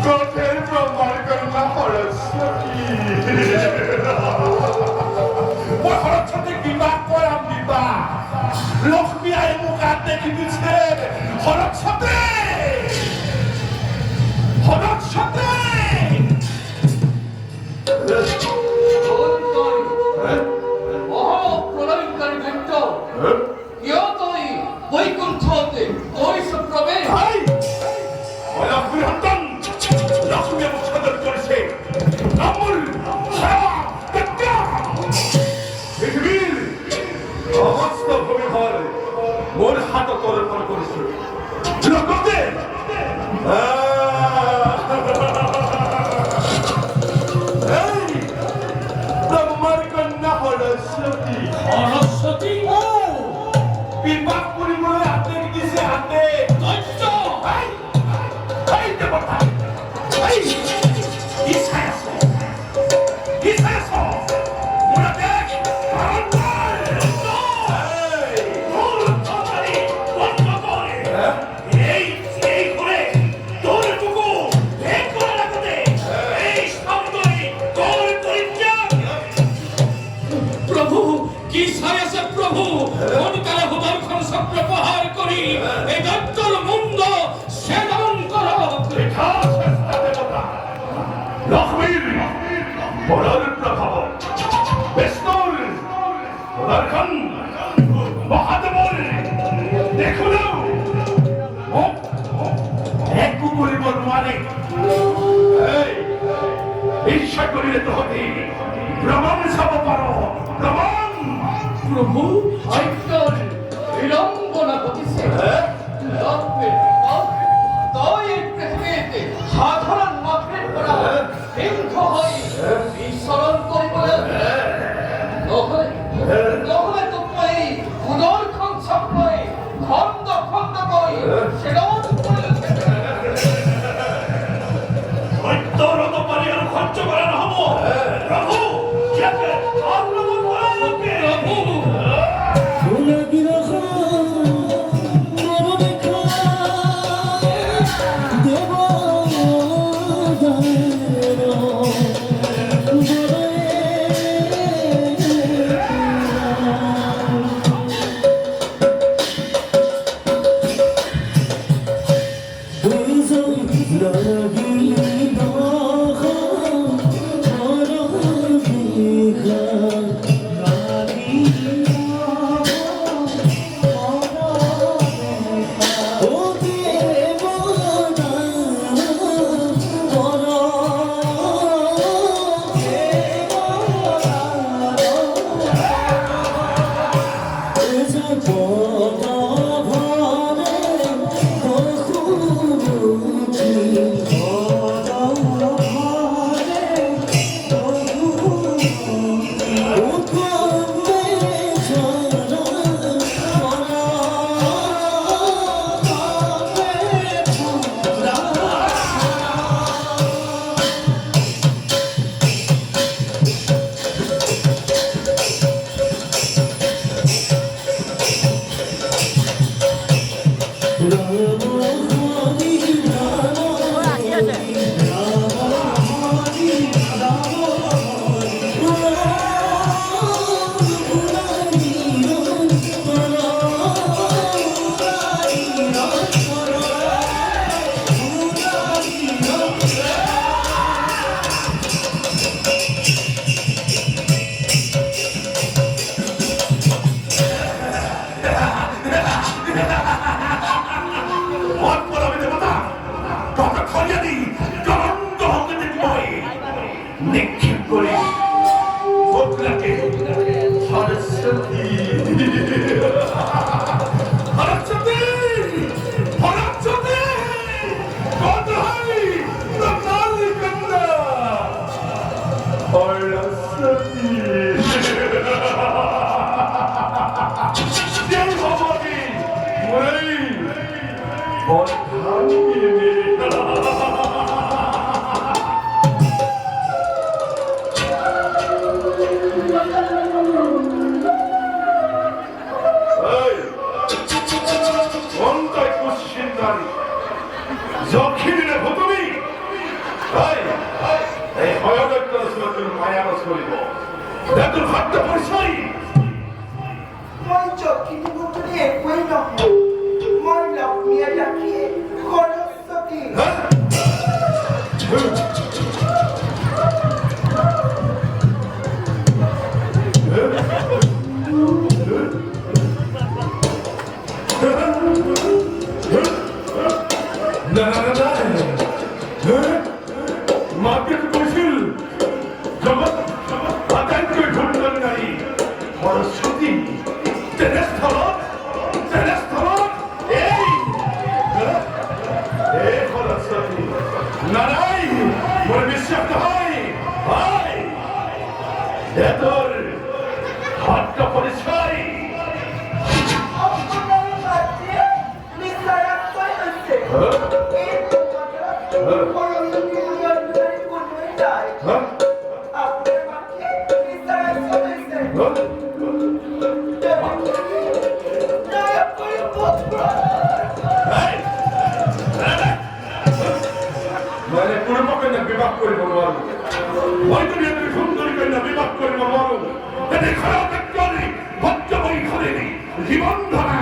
Gotel প্রমাণ না হরস্বতী মই হরস্বতী বিবাহ কৰাম বিবাহ লক্ষ্মী আই মুখাত দেখি দিছে হরস্বতী হরস্বতী মহাপ্রলয়কারী বৃত্ত ইয়তই বৈকুণ্ঠতে কৈশ প্রবেশ লক্ষ্মীর সন্তান লক্ষ্মী মোক সাদর করেছে আমূল সেবা পৃথিবীর সমস্ত ভূমিধর মোর হাতত অর্পণ করেছে লগতে ব্রহ্মার কন্যা হরস্বতী সরস্বতী বিবাহ কৰিবলৈ হাতে দিছে হাতে দৈত্য এই দেৱতা এই কি চাই আছ কি চাই আছ মোৰ দেশ প্রভু কি চাই আছে প্রভু সোনকালে সুদৰ্শন চক্ৰ প্ৰহাৰ কৰি এই দৈত্যৰ মুণ্ড ছেদন কৰক লক্ষ্মীর বড়র প্রভাব বিষ্ণুর সুদর্শন মহাদেবর দেখুন একু করিব নোৱাৰে ইচ্ছা কৰিলে তহঁতি ভ্ৰমণ চাব পাৰ ভ্ৰমণ প্রভু দৈত্যৰ বিড়ম্বনা ঘটিছে লক্ষ্মীৰ তই এই পৃথিৱীত সাধাৰণ মাতৃৰ পৰা সিংহ হৈ বিচৰণ কৰিবলৈ নহলে তোক মই সুদৰ্শন চক্ৰই খণ্ড খণ্ডকৈ ছেদন কৰিলোঁ সত্যৰ পাৰি আৰু সহ্য কৰা নহ'ব প্ৰভু ইয়াকে আক্ৰমণ কৰা প্রভু নিক্ষেপ করে বদলাকে হরস্বতী হরস্বতী হরস্বতী কোথায় প্রকাল কন্যা হরস্বতী জয় ভবানী মই বর্ধাঙ্গিনী তোর খরচা পরিচয় মই চকিনি বুটুনি একোৱেই নহয় মই লক্ষ্মীয়ে ডাকিয়ে সৰস্বতী মার্কেট কৌশল জগৎ আদায়কে ঘটনা নাই সরস্বতী তেরেস্থল এই সরস্বতী নারাই মোর বিশ্বাস হয় তোর হাতটা পরিচয় আপোনাৰ মাতৃয়ে নিশ্চয়াকৈ হৈছে এই সৰস্বতী বুলি অন্যদাৰী কোনোৱেই নাই আপোনাৰ মাতৃয়ে নিশ্চয়াকৈ হৈছে দয়া কৰি মোক মানে পূর্ব কন্যা বিবাহ করিব নোৱাৰো হয়তো এদের সুন্দরী কন্যা বিবাহ করিব নোৱাৰো এদের খারাপ একজনে ভদ্র বই ঘরে জীবন ধারা